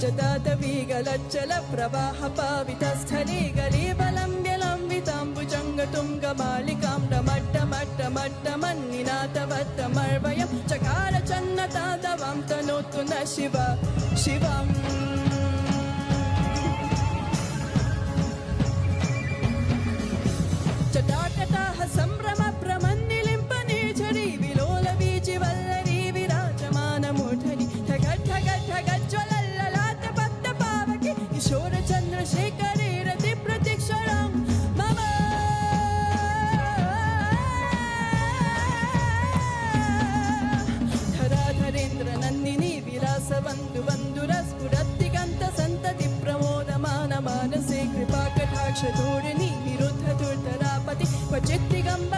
जदातवीगलज्जल प्रवाह पावितस्थले गलीबलम्ब्यलम्बिताम्बुजङ्गतुङ्गमालिकां डमड्डमड्डमड्डमन्निनाथवट्टमर्वयं चकार चन्नतादवां तनोतु न शिवम् चटाटटाः सम्भ्रम प्रमन्निलिम्पने झरि विलोल बीचि वल्लरी विराजमानमूर्धनि ठगट् ठगट् ठगज्ज्वलल्ललाट पट्ट पावके किशोर चन्द्रशेखरे रति प्रतीक्षणां मम धराधरेन्द्र नन्दिनी विलासबन्धु बन्धुरस्फुरद्दिगन्त सन्तति प्रमोदमान मानसे कृपा कटाक्ष धोरिणी निरुद्ध दुर्धरापति क्वचित् दिगम्बर